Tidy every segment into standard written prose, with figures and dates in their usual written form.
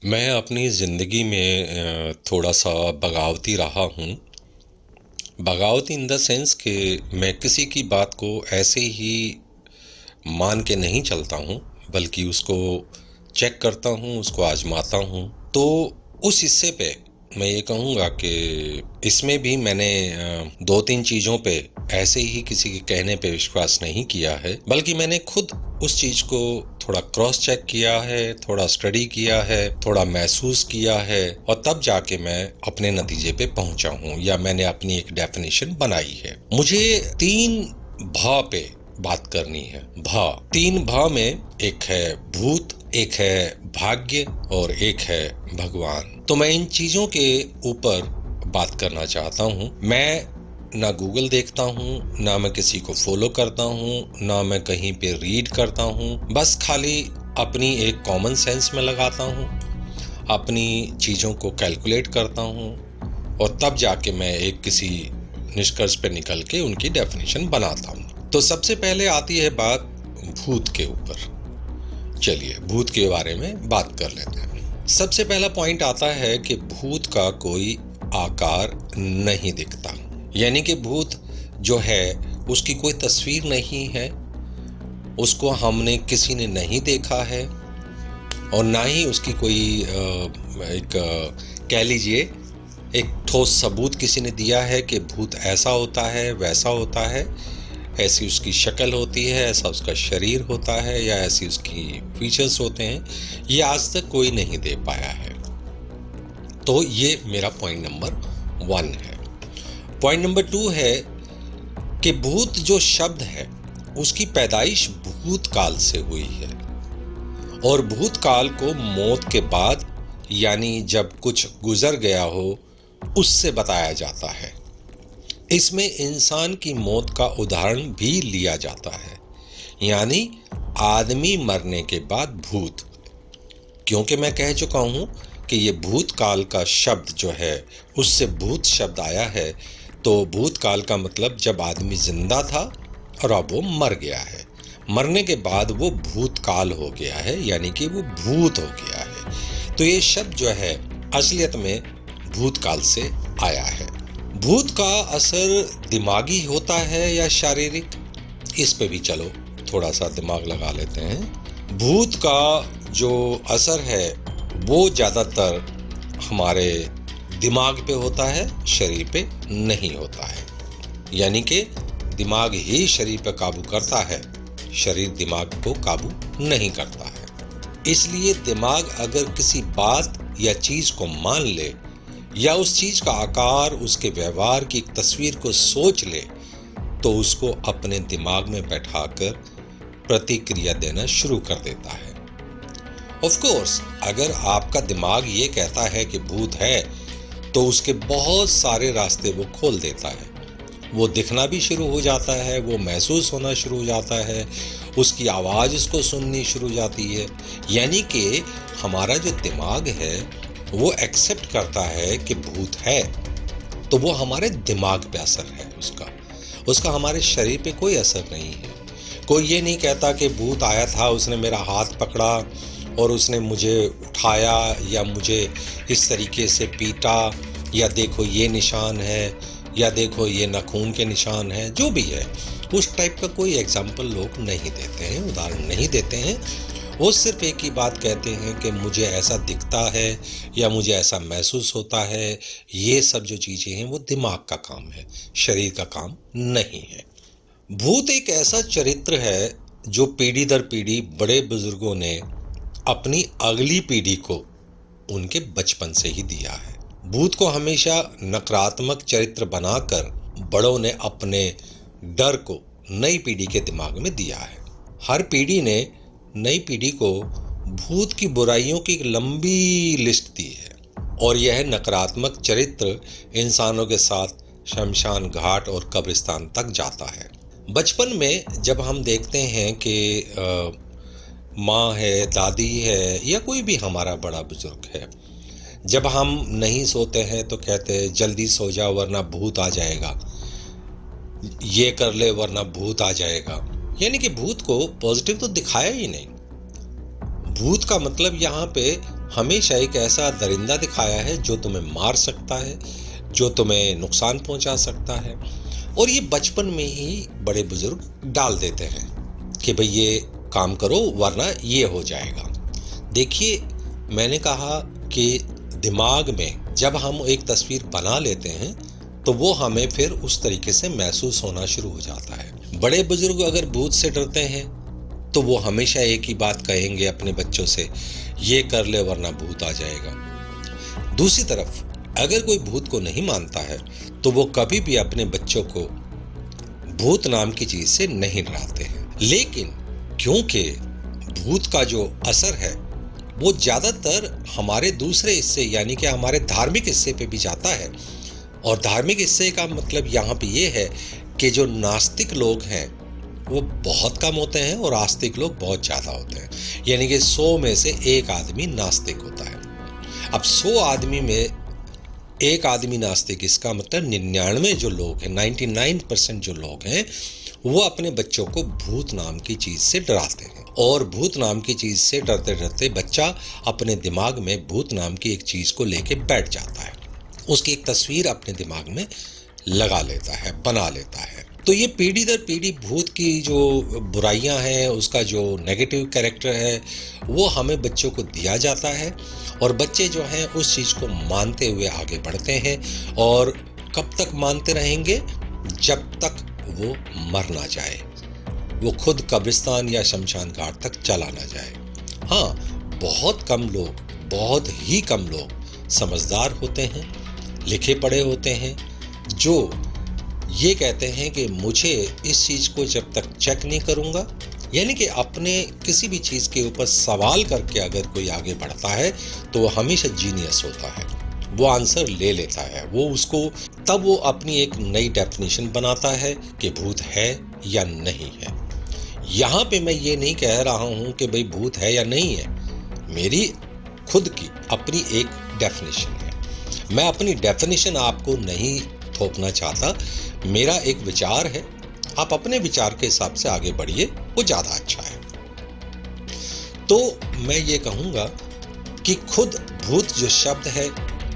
मैं अपनी ज़िंदगी में थोड़ा-सा बगावती रहा हूँ। बगावती इन द सेंस कि मैं किसी की बात को ऐसे ही मान के नहीं चलता हूँ, बल्कि उसको चेक करता हूँ, उसको आज़माता हूँ। तो उस हिस्से पे मैं ये कहूँगा कि इसमें भी मैंने 2-3 चीज़ों पे ऐसे ही किसी के कहने पे विश्वास नहीं किया है, बल्कि मैंने खुद उस चीज़ को थोड़ा क्रॉस चेक किया है, थोड़ा स्टडी किया है, थोड़ा महसूस किया है और तब जाके मैं अपने नतीजे पे पहुंचा हूँ या मैंने अपनी एक डेफिनेशन बनाई है। मुझे 3 भा पे बात करनी है। भा, 3 भा में एक है भूत, एक है भाग्य और एक है भगवान। तो मैं इन चीज़ों के ऊपर बात करना चाहता हूँ। मैं ना गूगल देखता हूँ, ना मैं किसी को फॉलो करता हूँ, ना मैं कहीं पे रीड करता हूँ। बस खाली अपनी एक कॉमन सेंस में लगाता हूँ, अपनी चीज़ों को कैलकुलेट करता हूँ और तब जाके मैं एक किसी निष्कर्ष पे निकल के उनकी डेफिनेशन बनाता हूँ। तो सबसे पहले आती है बात भूत के ऊपर। चलिए भूत के बारे में बात कर लेते हैं। सबसे पहला पॉइंट आता है कि भूत का कोई आकार नहीं दिखता, यानी कि भूत जो है उसकी कोई तस्वीर नहीं है, उसको हमने किसी ने नहीं देखा है और ना ही उसकी कोई एक कह लीजिए एक ठोस सबूत किसी ने दिया है कि भूत ऐसा होता है, वैसा होता है, ऐसी उसकी शक्ल होती है, ऐसा उसका शरीर होता है या ऐसी उसकी फीचर्स होते हैं। ये आज तक कोई नहीं दे पाया है। तो ये मेरा पॉइंट नंबर 1 है। पॉइंट नंबर 2 है कि भूत जो शब्द है उसकी पैदाइश भूतकाल से हुई है और भूतकाल को मौत के बाद यानी जब कुछ गुजर गया हो उससे बताया जाता है। इसमें इंसान की मौत का उदाहरण भी लिया जाता है, यानी आदमी मरने के बाद भूत। क्योंकि मैं कह चुका हूं कि ये भूतकाल का शब्द जो है उससे भूत शब्द आया है, तो भूतकाल का मतलब जब आदमी जिंदा था और अब वो मर गया है। मरने के बाद वो भूतकाल हो गया है, यानी कि वो भूत हो गया है। तो ये शब्द जो है असलियत में भूतकाल से आया है। भूत का असर दिमागी होता है या शारीरिक, इस पे भी चलो थोड़ा सा दिमाग लगा लेते हैं। भूत का जो असर है वो ज़्यादातर हमारे दिमाग पे होता है, शरीर पे नहीं होता है। यानी कि दिमाग ही शरीर पे काबू करता है, शरीर दिमाग को काबू नहीं करता है। इसलिए दिमाग अगर किसी बात या चीज़ को मान ले या उस चीज़ का आकार, उसके व्यवहार की एक तस्वीर को सोच ले, तो उसको अपने दिमाग में बैठाकर प्रतिक्रिया देना शुरू कर देता है। ऑफ कोर्स अगर आपका दिमाग ये कहता है कि भूत है, तो उसके बहुत सारे रास्ते वो खोल देता है। वो दिखना भी शुरू हो जाता है, वो महसूस होना शुरू हो जाता है, उसकी आवाज़ उसको सुननी शुरू हो जाती है। यानी कि हमारा जो दिमाग है वो एक्सेप्ट करता है कि भूत है, तो वो हमारे दिमाग पे असर है उसका। उसका हमारे शरीर पे कोई असर नहीं है। कोई ये नहीं कहता कि भूत आया था, उसने मेरा हाथ पकड़ा और उसने मुझे उठाया या मुझे इस तरीके से पीटा, या देखो ये निशान है, या देखो ये नाखून के निशान हैं। जो भी है उस टाइप का कोई एग्जाम्पल लोग नहीं देते हैं, उदाहरण नहीं देते हैं। वो सिर्फ एक ही बात कहते हैं कि मुझे ऐसा दिखता है या मुझे ऐसा महसूस होता है। ये सब जो चीज़ें हैं वो दिमाग का काम है, शरीर का काम नहीं है। भूत एक ऐसा चरित्र है जो पीढ़ी दर पीढ़ी बड़े बुजुर्गों ने अपनी अगली पीढ़ी को उनके बचपन से ही दिया है। भूत को हमेशा नकारात्मक चरित्र बनाकर बड़ों ने अपने डर को नई पीढ़ी के दिमाग में दिया है। हर पीढ़ी ने नई पीढ़ी को भूत की बुराइयों की एक लंबी लिस्ट दी है और यह नकारात्मक चरित्र इंसानों के साथ शमशान घाट और कब्रिस्तान तक जाता है। बचपन में जब हम देखते हैं कि माँ है, दादी है या कोई भी हमारा बड़ा बुजुर्ग है, जब हम नहीं सोते हैं तो कहते हैं जल्दी सो जाओ वरना भूत आ जाएगा, ये कर ले वरना भूत आ जाएगा। यानी कि भूत को पॉजिटिव तो दिखाया ही नहीं। भूत का मतलब यहाँ पे हमेशा एक ऐसा दरिंदा दिखाया है जो तुम्हें मार सकता है, जो तुम्हें नुकसान पहुंचा सकता है। और ये बचपन में ही बड़े बुजुर्ग डाल देते हैं कि भाई ये काम करो वरना ये हो जाएगा। देखिए, मैंने कहा कि दिमाग में जब हम एक तस्वीर बना लेते हैं तो वो हमें फिर उस तरीके से महसूस होना शुरू हो जाता है। बड़े बुजुर्ग अगर भूत से डरते हैं तो वो हमेशा एक ही बात कहेंगे अपने बच्चों से, ये कर ले वरना भूत आ जाएगा। दूसरी तरफ अगर कोई भूत को नहीं मानता है तो वो कभी भी अपने बच्चों को भूत नाम की चीज से नहीं डराते हैं। लेकिन क्योंकि भूत का जो असर है वो ज्यादातर हमारे दूसरे हिस्से यानी कि हमारे धार्मिक हिस्से पे भी जाता है, और धार्मिक हिस्से का मतलब यहाँ पे ये है कि जो नास्तिक लोग हैं वो बहुत कम होते हैं और आस्तिक लोग बहुत ज्यादा होते हैं। यानी कि 100 में से एक आदमी नास्तिक होता है। अब 100 आदमी में एक आदमी नास्तिक, इसका मतलब 99 जो लोग हैं, 99% जो लोग हैं वो अपने बच्चों को भूत नाम की चीज से डराते हैं। और भूत नाम की चीज से डरते डरते बच्चा अपने दिमाग में भूत नाम की एक चीज को लेके बैठ जाता है, उसकी एक तस्वीर अपने दिमाग में लगा लेता है, बना लेता है। तो ये पीढ़ी दर पीढ़ी भूत की जो बुराइयां हैं, उसका जो नेगेटिव कैरेक्टर है वो हमें बच्चों को दिया जाता है, और बच्चे जो हैं उस चीज़ को मानते हुए आगे बढ़ते हैं। और कब तक मानते रहेंगे? जब तक वो मर ना जाए, वो खुद कब्रिस्तान या शमशान घाट तक चला ना जाए। हाँ, बहुत कम लोग, बहुत ही कम लोग समझदार होते हैं, लिखे पढ़े होते हैं, जो ये कहते हैं कि मुझे इस चीज़ को जब तक चेक नहीं करूँगा, यानी कि अपने किसी भी चीज़ के ऊपर सवाल करके अगर कोई आगे बढ़ता है तो वो हमेशा जीनियस होता है, वो आंसर ले लेता है, वो उसको तब वो अपनी एक नई डेफिनेशन बनाता है कि भूत है या नहीं है। यहाँ पे मैं ये नहीं कह रहा हूँ कि भाई भूत है या नहीं है, मेरी खुद की अपनी एक डेफिनेशन है। मैं अपनी डेफिनेशन आपको नहीं थोपना चाहता, मेरा एक विचार है, आप अपने विचार के हिसाब से आगे बढ़िए, वो ज़्यादा अच्छा है। तो मैं ये कहूँगा कि खुद भूत जो शब्द है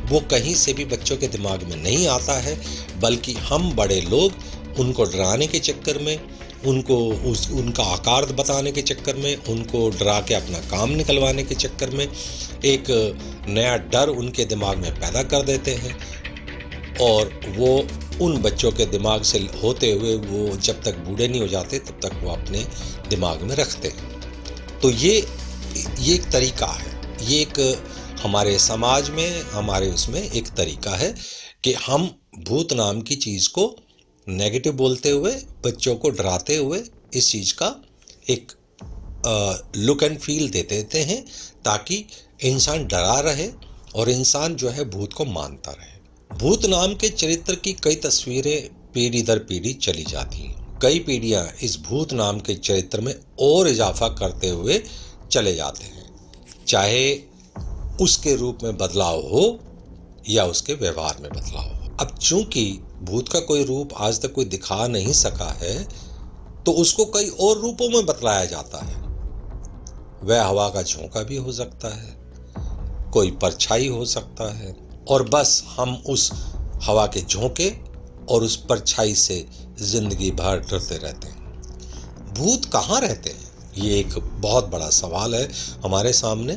वो कहीं से भी बच्चों के दिमाग में नहीं आता है, बल्कि हम बड़े लोग उनको डराने के चक्कर में, उनको उनका आकार बताने के चक्कर में, उनको डरा के अपना काम निकलवाने के चक्कर में एक नया डर उनके दिमाग में पैदा कर देते हैं, और वो उन बच्चों के दिमाग से होते हुए वो जब तक बूढ़े नहीं हो जाते तब तक वो अपने दिमाग में रखते हैं। तो ये एक तरीका है, ये एक हमारे समाज में, हमारे उसमें एक तरीका है कि हम भूत नाम की चीज़ को नेगेटिव बोलते हुए, बच्चों को डराते हुए इस चीज़ का एक लुक एंड फील दे देते हैं, ताकि इंसान डरा रहे और इंसान जो है भूत को मानता रहे। भूत नाम के चरित्र की कई तस्वीरें पीढ़ी दर पीढ़ी चली जाती हैं। कई पीढ़ियां इस भूत नाम के चरित्र में और इजाफा करते हुए चले जाते हैं, चाहे उसके रूप में बदलाव हो या उसके व्यवहार में बदलाव हो। अब चूंकि भूत का कोई रूप आज तक कोई दिखा नहीं सका है तो उसको कई और रूपों में बतलाया जाता है। वह हवा का झोंका भी हो सकता है, कोई परछाई हो सकता है, और बस हम उस हवा के झोंके और उस परछाई से जिंदगी भर डरते रहते हैं। भूत कहाँ रहते हैं, ये एक बहुत बड़ा सवाल है हमारे सामने।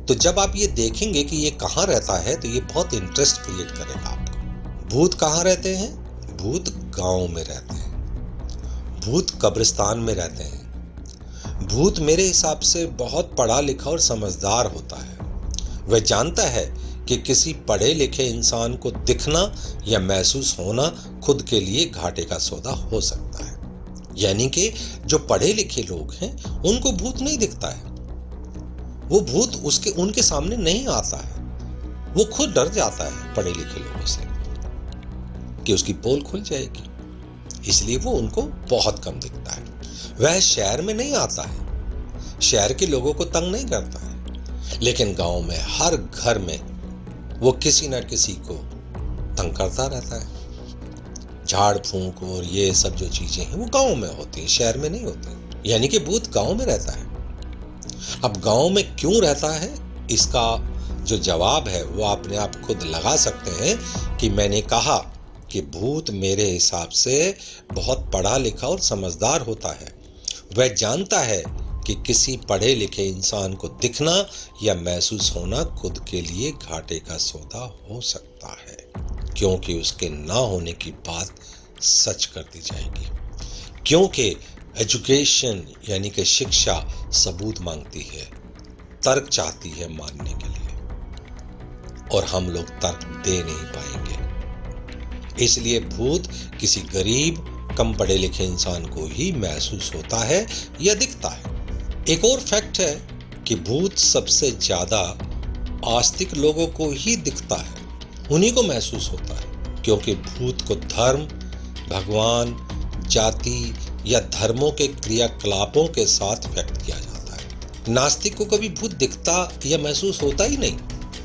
तो जब आप ये देखेंगे कि ये कहाँ रहता है तो ये बहुत इंटरेस्ट क्रिएट करेगा आपको। भूत कहाँ रहते हैं? भूत गांव में रहते हैं, भूत कब्रिस्तान में रहते हैं। भूत मेरे हिसाब से बहुत पढ़ा लिखा और समझदार होता है। वह जानता है कि किसी पढ़े लिखे इंसान को दिखना या महसूस होना खुद के लिए घाटे का सौदा हो सकता है। यानी कि जो पढ़े लिखे लोग हैं उनको भूत नहीं दिखता है, वो भूत उनके सामने नहीं आता है, वो खुद डर जाता है पढ़े लिखे लोगों से कि उसकी पोल खुल जाएगी, इसलिए वो उनको बहुत कम दिखता है। वह शहर में नहीं आता है, शहर के लोगों को तंग नहीं करता है, लेकिन गांव में हर घर में वो किसी ना किसी को तंग करता रहता है। झाड़ फूंक और ये सब जो चीजें हैं वो गांव में होती हैं, शहर में नहीं होती। यानी कि भूत गांव में रहता है। अब गांव में क्यों रहता है इसका जो जवाब है वो अपने आप खुद लगा सकते हैं कि मैंने कहा कि भूत मेरे हिसाब से बहुत पढ़ा लिखा और समझदार होता है। वह जानता है कि किसी पढ़े लिखे इंसान को दिखना या महसूस होना खुद के लिए घाटे का सौदा हो सकता है, क्योंकि उसके ना होने की बात सच कर दी जाएगी। क्योंकि एजुकेशन यानी कि शिक्षा सबूत मांगती है, तर्क चाहती है मानने के लिए, और हम लोग तर्क दे नहीं पाएंगे। इसलिए भूत किसी गरीब कम पढ़े लिखे इंसान को ही महसूस होता है या दिखता है। एक और फैक्ट है कि भूत सबसे ज्यादा आस्तिक लोगों को ही दिखता है, उन्हीं को महसूस होता है, क्योंकि भूत को धर्म, भगवान, जाति या धर्मों के क्रियाकलापों के साथ व्यक्त किया जाता है। नास्तिक को कभी भूत दिखता या महसूस होता ही नहीं।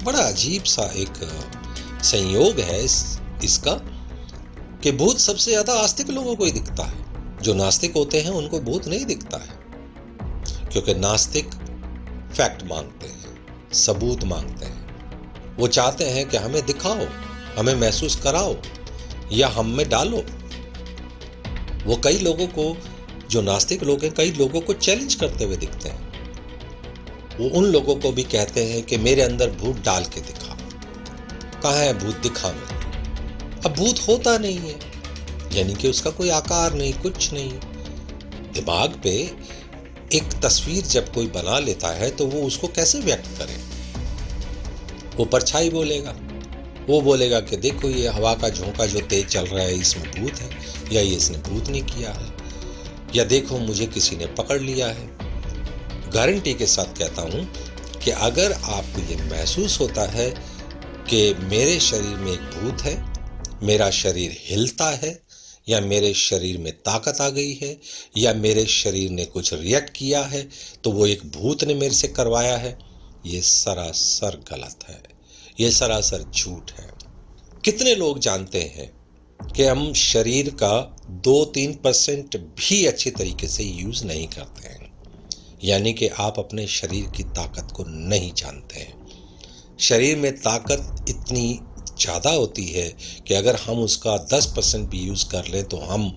बड़ा अजीब सा एक संयोग है इसका कि भूत सबसे ज्यादा आस्तिक लोगों को ही दिखता है। जो नास्तिक होते हैं उनको भूत नहीं दिखता है, क्योंकि नास्तिक फैक्ट मांगते हैं, सबूत मांगते हैं। वो चाहते हैं कि हमें दिखाओ, हमें महसूस कराओ या हम में डालो। वो कई लोगों को, जो नास्तिक लोग हैं, कई लोगों को चैलेंज करते हुए दिखते हैं। वो उन लोगों को भी कहते हैं कि मेरे अंदर भूत डाल के दिखा, कहाँ है भूत, दिखा में। अब भूत होता नहीं है, यानी कि उसका कोई आकार नहीं, कुछ नहीं। दिमाग पे एक तस्वीर जब कोई बना लेता है तो वो उसको कैसे व्यक्त करे? वो परछाई बोलेगा, वो बोलेगा कि देखो ये हवा का झोंका जो तेज चल रहा है इसमें भूत है, या ये इसने भूत नहीं किया है, या देखो मुझे किसी ने पकड़ लिया है। गारंटी के साथ कहता हूं कि अगर आपको ये महसूस होता है कि मेरे शरीर में एक भूत है, मेरा शरीर हिलता है, या मेरे शरीर में ताकत आ गई है, या मेरे शरीर ने कुछ रिएक्ट किया है, तो वो एक भूत ने मेरे से करवाया है, ये सरासर गलत है, ये सरासर झूठ है। कितने लोग जानते हैं कि हम शरीर का 2-3% भी अच्छे तरीके से यूज नहीं करते हैं, यानी कि आप अपने शरीर की ताकत को नहीं जानते हैं। शरीर में ताकत इतनी ज़्यादा होती है कि अगर हम उसका 10% भी यूज़ कर लें तो हम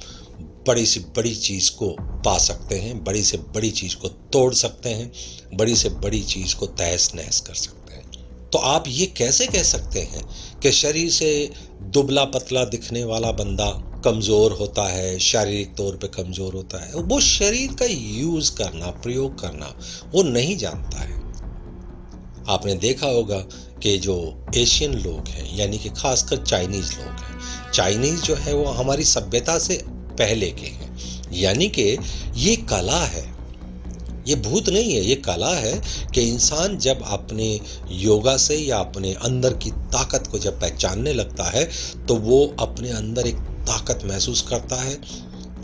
बड़ी से बड़ी चीज़ को पा सकते हैं, बड़ी से बड़ी चीज़ को तोड़ सकते हैं, बड़ी से बड़ी चीज़ को तहस नहस कर सकते हैं। तो आप ये कैसे कह सकते हैं कि शरीर से दुबला पतला दिखने वाला बंदा कमज़ोर होता है, शारीरिक तौर पे कमज़ोर होता है? वो शरीर का यूज़ करना, प्रयोग करना वो नहीं जानता है। आपने देखा होगा कि जो एशियन लोग हैं, यानी कि खासकर चाइनीज़ लोग हैं, चाइनीज़ जो है वो हमारी सभ्यता से पहले के हैं, यानी कि ये कला है, ये भूत नहीं है, ये कला है कि इंसान जब अपने योगा से या अपने अंदर की ताकत को जब पहचानने लगता है तो वो अपने अंदर एक ताकत महसूस करता है।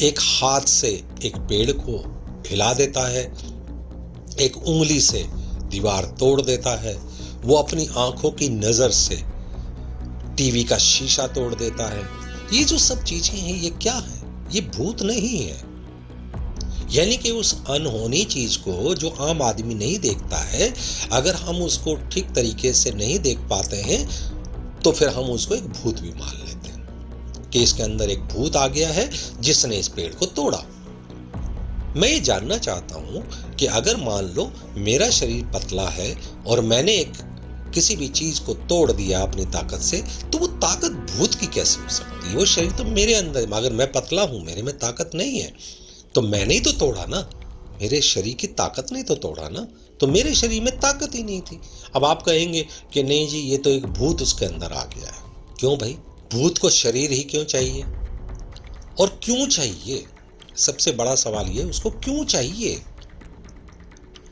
एक हाथ से एक पेड़ को हिला देता है, एक उंगली से दीवार तोड़ देता है, वो अपनी आंखों की नजर से टीवी का शीशा तोड़ देता है। ये जो सब चीजें हैं ये क्या है? ये भूत नहीं है। यानी कि उस अनहोनी चीज को जो आम आदमी नहीं देखता है, अगर हम उसको ठीक तरीके से नहीं देख पाते हैं तो फिर हम उसको एक भूत भी मान लेते हैं कि इसके अंदर एक भूत आ गया है जिसने इस पेड़ को तोड़ा। मैं ये जानना चाहता हूं कि अगर मान लो मेरा शरीर पतला है और मैंने किसी भी चीज को तोड़ दिया अपनी ताकत से, तो वो ताकत भूत की कैसे हो सकती है? वो शरीर तो मेरे अंदर, अगर मैं पतला हूं, मेरे में ताकत नहीं है, तो मैंने ही तो तोड़ा ना, मेरे शरीर की ताकत ने तो तोड़ा ना, तो मेरे शरीर में ताकत ही नहीं थी। अब आप कहेंगे कि नहीं जी ये तो एक भूत उसके अंदर आ गया है। क्यों भाई? भूत को शरीर ही क्यों चाहिए? और क्यों चाहिए? सबसे बड़ा सवाल ये, उसको क्यों चाहिए?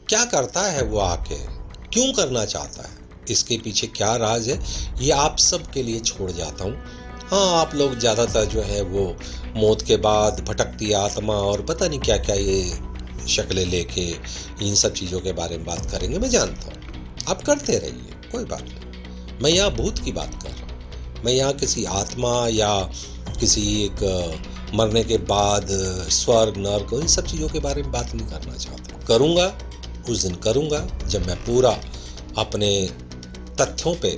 क्या करता है वो आके? क्यों करना चाहता है? इसके पीछे क्या राज है, ये आप सब के लिए छोड़ जाता हूं। हाँ, आप लोग ज्यादातर जो है वो मौत के बाद भटकती आत्मा और पता नहीं क्या क्या ये शक्लें लेके इन सब चीजों के बारे में बात करेंगे, मैं जानता हूँ। आप करते रहिए, कोई बात नहीं। मैं यहाँ भूत की बात कर रहा हूँ, मैं यहाँ किसी आत्मा या किसी एक मरने के बाद स्वर्ग नर्क इन सब चीज़ों के बारे में बात नहीं करना चाहता। करूँगा उस दिन करूँगा जब मैं पूरा अपने तथ्यों पे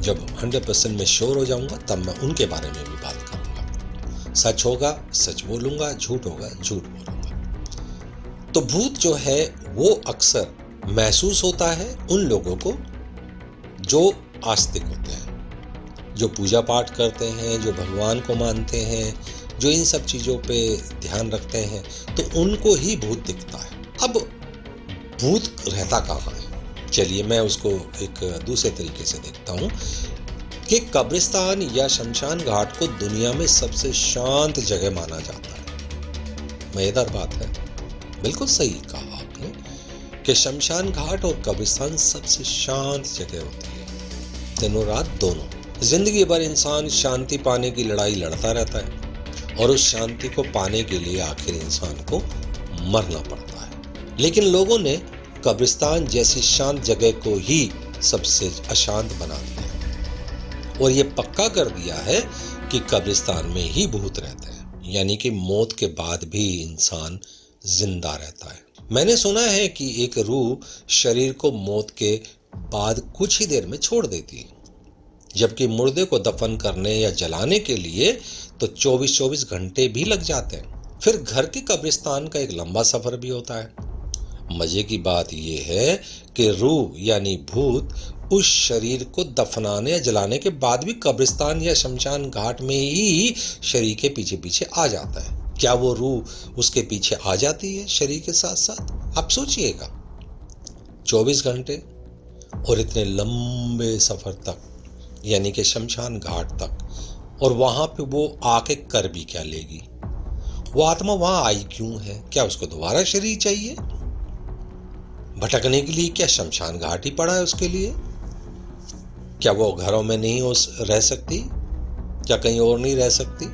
जब 100% में श्योर हो जाऊंगा तब मैं उनके बारे में भी बात करूंगा। सच होगा सच बोलूंगा, झूठ होगा झूठ बोलूंगा। तो भूत जो है वो अक्सर महसूस होता है उन लोगों को जो आस्तिक होते हैं, जो पूजा पाठ करते हैं, जो भगवान को मानते हैं, जो इन सब चीज़ों पे ध्यान रखते हैं, तो उनको ही भूत दिखता है। अब भूत रहता कहाँ है? चलिए मैं उसको एक दूसरे तरीके से देखता हूँ कि कब्रिस्तान या शमशान घाट को दुनिया में सबसे शांत जगह माना जाता है। मजेदार बात है, बिल्कुल सही कहा आपने कि शमशान घाट और कब्रिस्तान सबसे शांत जगह होती है। दिनों रात दोनों, जिंदगी भर इंसान शांति पाने की लड़ाई लड़ता रहता है और उस शांति को पाने के लिए आखिर इंसान को मरना पड़ता है। लेकिन लोगों ने कब्रिस्तान जैसी शांत जगह को ही सबसे अशांत बना दिया और ये पक्का कर दिया है कि कब्रिस्तान में ही भूत रहते हैं, यानी कि मौत के बाद भी इंसान जिंदा रहता है। मैंने सुना है कि एक रूह शरीर को मौत के बाद कुछ ही देर में छोड़ देती है, जबकि मुर्दे को दफन करने या जलाने के लिए तो 24-24 घंटे भी लग जाते हैं। फिर घर के कब्रिस्तान का एक लंबा सफर भी होता है। मजे की बात यह है कि रूह यानी भूत उस शरीर को दफनाने या जलाने के बाद भी कब्रिस्तान या शमशान घाट में ही शरीर के पीछे पीछे आ जाता है। क्या वो रूह उसके पीछे आ जाती है शरीर के साथ साथ? आप सोचिएगा, 24 घंटे और इतने लंबे सफर तक, यानी कि शमशान घाट तक, और वहां पे वो आके कर भी क्या लेगी? वो आत्मा वहां आई क्यों है? क्या उसको दोबारा शरीर चाहिए? भटकने के लिए क्या शमशान घाट ही पड़ा है उसके लिए? क्या वो घरों में नहीं रह सकती? क्या कहीं और नहीं रह सकती?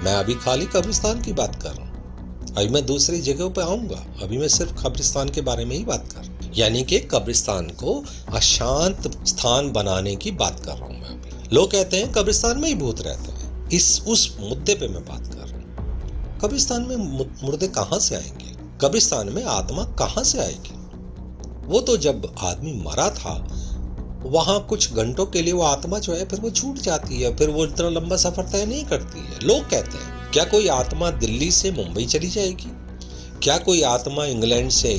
मैं अभी खाली कब्रिस्तान की बात कर रहा हूँ, अभी मैं दूसरी जगहों पे आऊंगा। अभी मैं सिर्फ कब्रिस्तान के बारे में ही बात कर रहा हूँ, यानी कि कब्रिस्तान को अशांत स्थान बनाने की बात कर रहा हूँ मैं अभी। लोग कहते हैं कब्रिस्तान में ही भूत रहते हैं, उस मुद्दे पे मैं बात कर रहा हूँ। कब्रिस्तान में मुर्दे कहाँ से आएंगे? कब्रिस्तान में आत्मा कहाँ से आएगी? वो तो जब आदमी मरा था वहां कुछ घंटों के लिए वो आत्मा जो है फिर वो छूट जाती है, फिर वो इतना लंबा सफर तय नहीं करती है। लोग कहते हैं क्या कोई आत्मा दिल्ली से मुंबई चली जाएगी? क्या कोई आत्मा इंग्लैंड से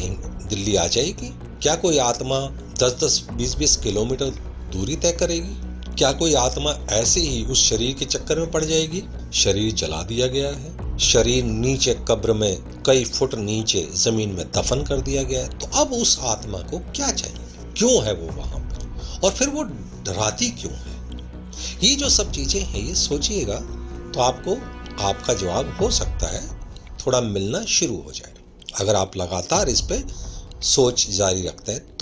दिल्ली आ जाएगी? क्या कोई आत्मा 10-10, 20-20 किलोमीटर दूरी तय करेगी? क्या कोई आत्मा ऐसे ही उस शरीर के चक्कर में पड़ जाएगी? शरीर जला दिया गया है, शरीर नीचे कब्र में कई फुट नीचे जमीन में दफन कर दिया गया है, तो अब उस आत्मा को क्या चाहिए? क्यों है वो वहां पर? और फिर वो डराती क्यों है? ये जो सब चीजें हैं, ये सोचिएगा तो आपको आपका जवाब हो सकता है थोड़ा मिलना शुरू हो जाए अगर आप लगातार इस पे सोच जारी रखते हैं।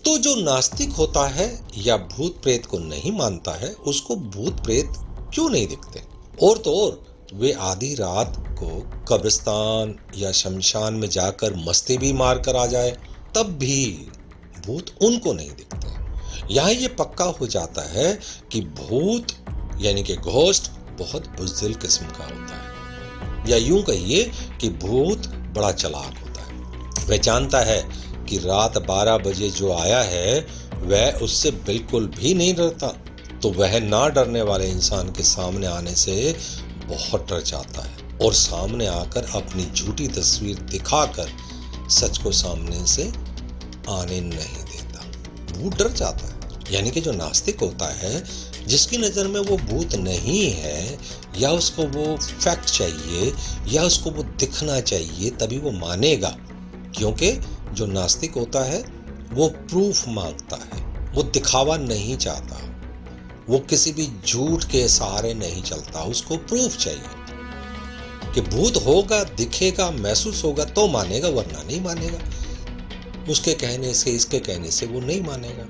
तो जो नास्तिक होता है या भूत प्रेत को नहीं मानता है, उसको भूत प्रेत क्यों नहीं दिखते? और तो और वे आधी रात को कब्रिस्तान या शमशान में जाकर मस्ती भी मार कर आ जाए तब भी भूत उनको नहीं दिखते। यहाँ ये पक्का हो जाता है कि भूत यानी कि घोस्ट बहुत बुज़दिल किस्म का होता है, या यूं कहिए कि भूत बड़ा चालाक होता है। वह जानता है कि रात 12 बजे जो आया है वह उससे बिल्कुल भी नहीं डरता, तो वह ना डरने वाले इंसान के सामने आने से बहुत डर जाता है और सामने आकर अपनी झूठी तस्वीर दिखाकर सच को सामने से आने नहीं देता। भूत डर जाता है। यानी कि जो नास्तिक होता है, जिसकी नज़र में वो भूत नहीं है, या उसको वो फैक्ट चाहिए या उसको वो दिखना चाहिए तभी वो मानेगा, क्योंकि जो नास्तिक होता है वो प्रूफ मांगता है, वो दिखावा नहीं चाहता, वो किसी भी झूठ के सहारे नहीं चलता, उसको प्रूफ चाहिए कि भूत होगा, दिखेगा, महसूस होगा तो मानेगा, वरना नहीं मानेगा। उसके कहने से, इसके कहने से वो नहीं मानेगा।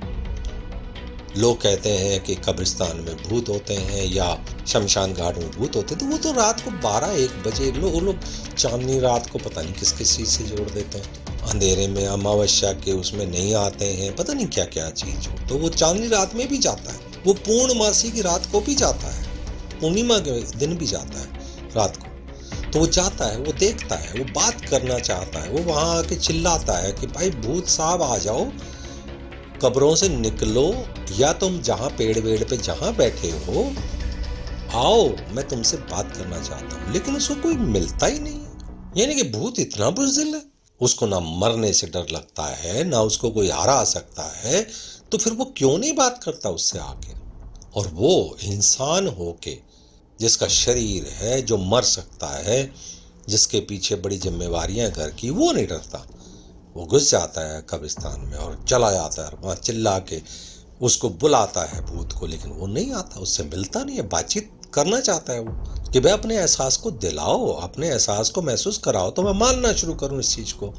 लोग कहते हैं कि कब्रिस्तान में भूत होते हैं या शमशान घाट में भूत होते हैं, तो वो तो रात को 12-1 बजे लोग चांदनी रात को पता नहीं किस किस चीज़ से जोड़ देते हैं, अंधेरे में अमावस्या के उसमें नहीं आते हैं, पता नहीं क्या क्या चीज़ हो, तो वो चांदनी रात में भी जाता है, वो पूर्णमासी की रात को भी जाता है, पूर्णिमा के दिन भी जाता है रात को। तो वो जाता है, वो देखता है, वो बात करना चाहता है, वो वहाँ आके चिल्लाता है कि भाई भूत साहब आ जाओ, कब्रों से निकलो, या तुम जहां पेड़ वेड़ पे जहां बैठे हो आओ, मैं तुमसे बात करना चाहता हूं। लेकिन उसको कोई मिलता ही नहीं है। यानी कि भूत इतना बुज़दिल है, उसको ना मरने से डर लगता है, ना उसको कोई हरा सकता है, तो फिर वो क्यों नहीं बात करता उससे आके। और वो इंसान होके, जिसका शरीर है, जो मर सकता है, जिसके पीछे बड़ी जिम्मेवारियां घर की, वो नहीं डरता। वो घुस जाता है कब्रिस्तान में और चला जाता है, वहाँ चिल्ला के उसको बुलाता है भूत को, लेकिन वो नहीं आता, उससे मिलता नहीं है। बातचीत करना चाहता है वो कि भाई अपने एहसास को दिलाओ, अपने एहसास को महसूस कराओ, तो मैं मानना शुरू करूं इस चीज़ को,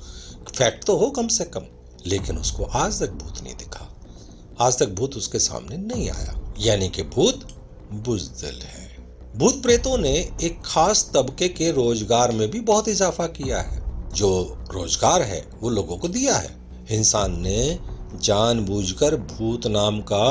फैक्ट तो हो कम से कम। लेकिन उसको आज तक भूत नहीं दिखा, आज तक भूत उसके सामने नहीं आया। यानी कि भूत बुज़दिल है। भूत प्रेतों ने एक खास तबके के रोजगार में भी बहुत इजाफा किया है। जो रोजगार है वो लोगों को दिया है। इंसान ने जानबूझकर भूत नाम का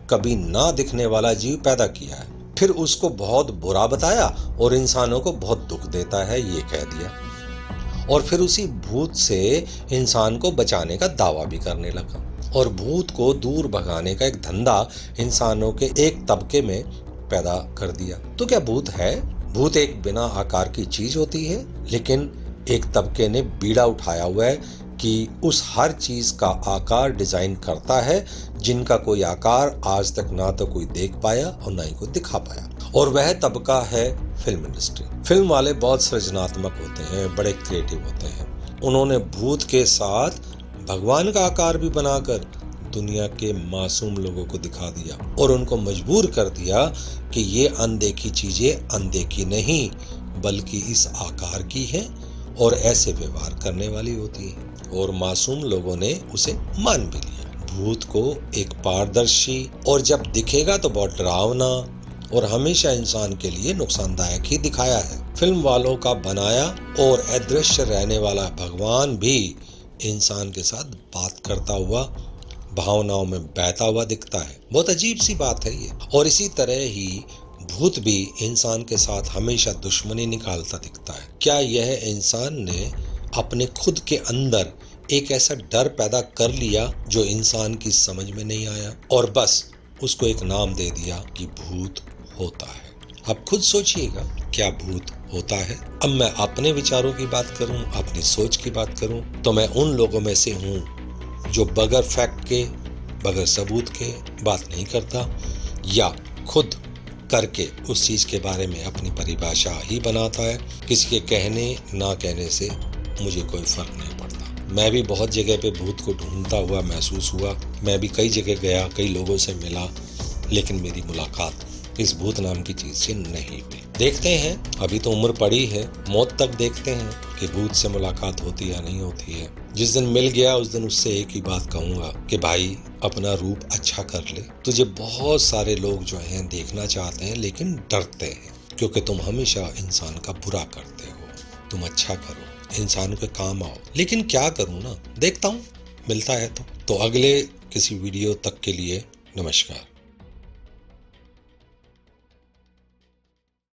कभी ना दिखने वाला जीव पैदा किया है, फिर उसको बहुत बुरा बताया और इंसानों को बहुत दुख देता है ये कह दिया, और फिर उसी भूत से इंसान को बचाने का दावा भी करने लगा, और भूत को दूर भगाने का एक धंधा इंसानों के एक तबके में पैदा कर दिया। तो क्या भूत है? भूत एक बिना आकार की चीज होती है, लेकिन एक तबके ने बीड़ा उठाया हुआ है कि उस हर चीज का आकार डिजाइन करता है, जिनका कोई आकार आज तक ना तो कोई देख पाया और ना ही कोई दिखा पाया। और वह तबका है फिल्म इंडस्ट्री। फिल्म वाले बहुत सृजनात्मक होते हैं, बड़े क्रिएटिव होते हैं। उन्होंने भूत के साथ भगवान का आकार भी बनाकर दुनिया के मासूम लोगों को दिखा दिया और उनको मजबूर कर दिया कि ये अनदेखी चीजें अनदेखी नहीं बल्कि इस आकार की हैं और ऐसे व्यवहार करने वाली होती हैं, और मासूम लोगों ने उसे मान भी लिया। भूत को एक पारदर्शी और जब दिखेगा तो बहुत डरावना और हमेशा इंसान के लिए नुकसानदायक ही दिखाया है। फिल्म वालों का बनाया और अदृश्य रहने वाला भगवान भी इंसान के साथ बात करता हुआ, भावनाओं में बहता हुआ दिखता है। बहुत अजीब सी बात है ये। और इसी तरह ही भूत भी इंसान के साथ हमेशा दुश्मनी निकालता दिखता है। क्या यह इंसान ने अपने खुद के अंदर एक ऐसा डर पैदा कर लिया जो इंसान की समझ में नहीं आया, और बस उसको एक नाम दे दिया कि भूत होता है। अब खुद सोचिएगा, क्या भूत होता है? अब मैं अपने विचारों की बात करूं, अपनी सोच की बात करूं, तो मैं उन लोगों में से हूं जो बगैर फैक्ट के, बगैर सबूत के बात नहीं करता, या खुद करके उस चीज के बारे में अपनी परिभाषा ही बनाता है। किसी के कहने ना कहने से मुझे कोई फर्क नहीं पड़ता। मैं भी बहुत जगह पे भूत को ढूंढता हुआ महसूस हुआ। मैं भी कई जगह गया, कई लोगों से मिला, लेकिन मेरी मुलाकात इस भूत नाम की चीज से नहीं हुई। देखते हैं, अभी तो उम्र पड़ी है, मौत तक देखते हैं कि भूत से मुलाकात होती या नहीं होती है। जिस दिन मिल गया उस दिन उससे एक ही बात कहूंगा कि भाई अपना रूप अच्छा कर ले। तुझे बहुत सारे लोग जो हैं देखना चाहते हैं लेकिन डरते हैं, क्योंकि तुम हमेशा इंसान का बुरा करते हो। तुम अच्छा करो, इंसानों के काम आओ। लेकिन क्या करूं ना, देखता हूं, मिलता है तो अगले किसी वीडियो तक के लिए नमस्कार।